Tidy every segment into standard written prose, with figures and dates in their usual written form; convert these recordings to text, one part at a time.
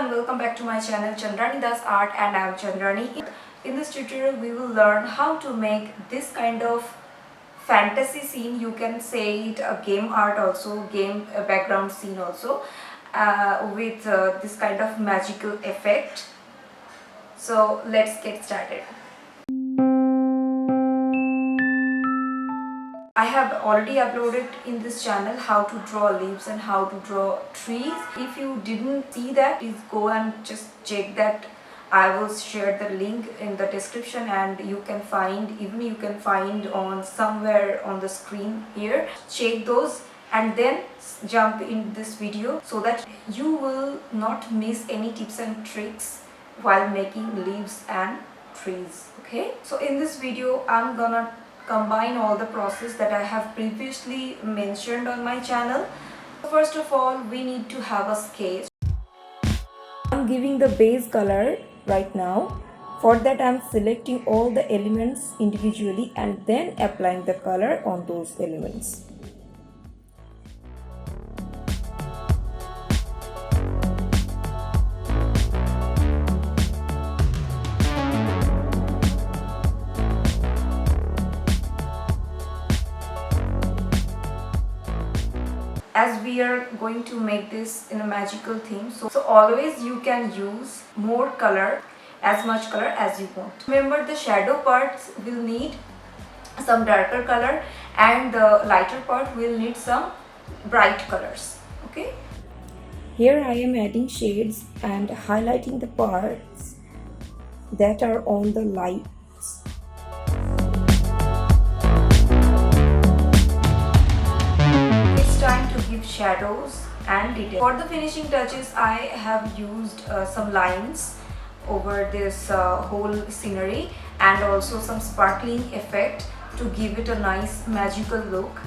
and welcome back to my channel Chandrani does art, and I am Chandrani. In this tutorial we will learn how to make this kind of fantasy scene. You can say it a game art also, game background scene also, with this kind of magical effect. So let's get started. I have already uploaded in this channel how to draw leaves and how to draw trees. If you didn't see that, please go and just check that. I will share the link in the description, and you can find on somewhere on the screen here. Check those and then jump in this video so that you will not miss any tips and tricks while making leaves and trees. Okay, so in this video I'm gonna combine all the process that I have previously mentioned on my channel. First of all, we need to have a sketch. I'm giving the base color right now. For that, I'm selecting all the elements individually and then applying the color on those elements. As we are going to make this in a magical theme, so always you can use more color, as much color as you want. Remember, the shadow parts will need some darker color and the lighter part will need some bright colors. Okay, here I am adding shades and highlighting the parts that are on the lights. Time to give shadows and detail. For the finishing touches, I have used some lines over this whole scenery and also some sparkling effect to give it a nice magical look.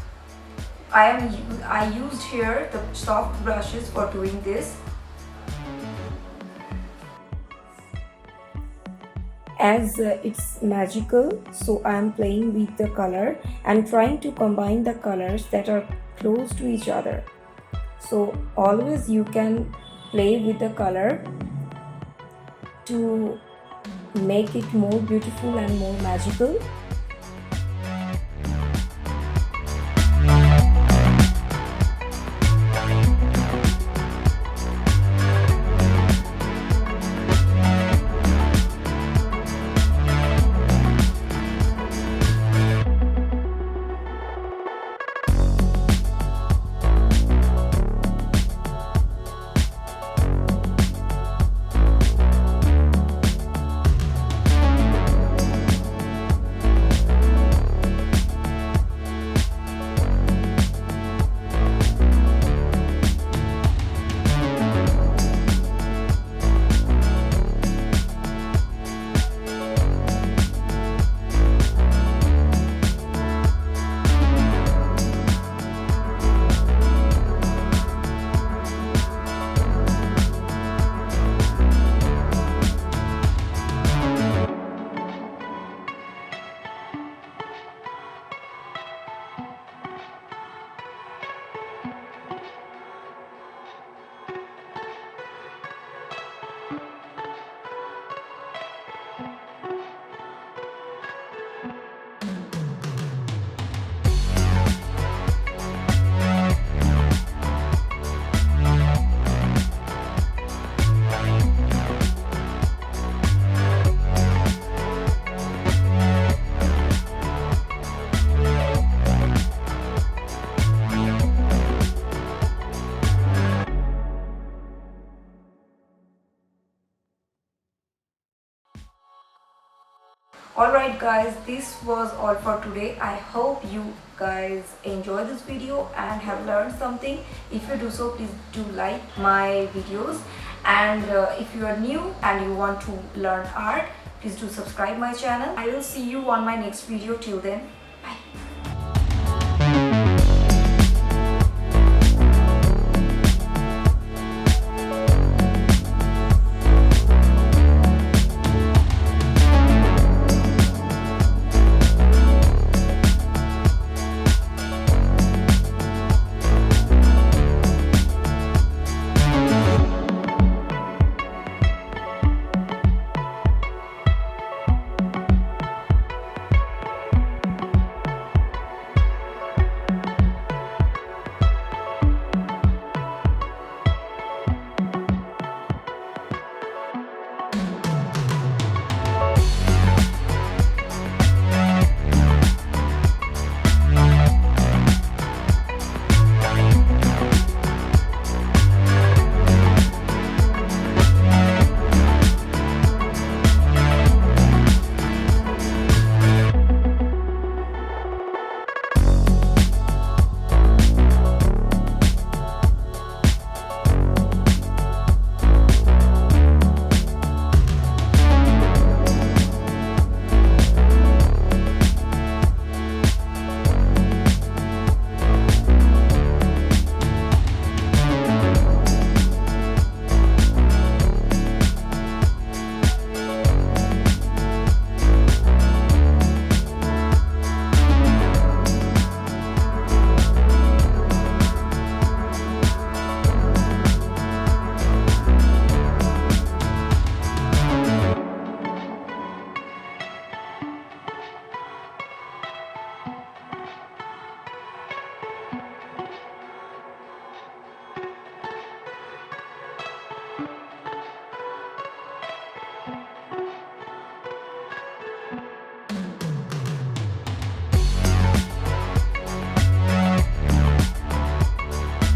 I used here the soft brushes for doing this. As it's magical, so I am playing with the color and trying to combine the colors that are close to each other. So always you can play with the color to make it more beautiful and more magical. Alright guys, this was all for today. I hope you guys enjoy this video and have learned something. If you do so, please do like my videos, and if you are new and you want to learn art, please do subscribe my channel. I will see you on my next video. Till then,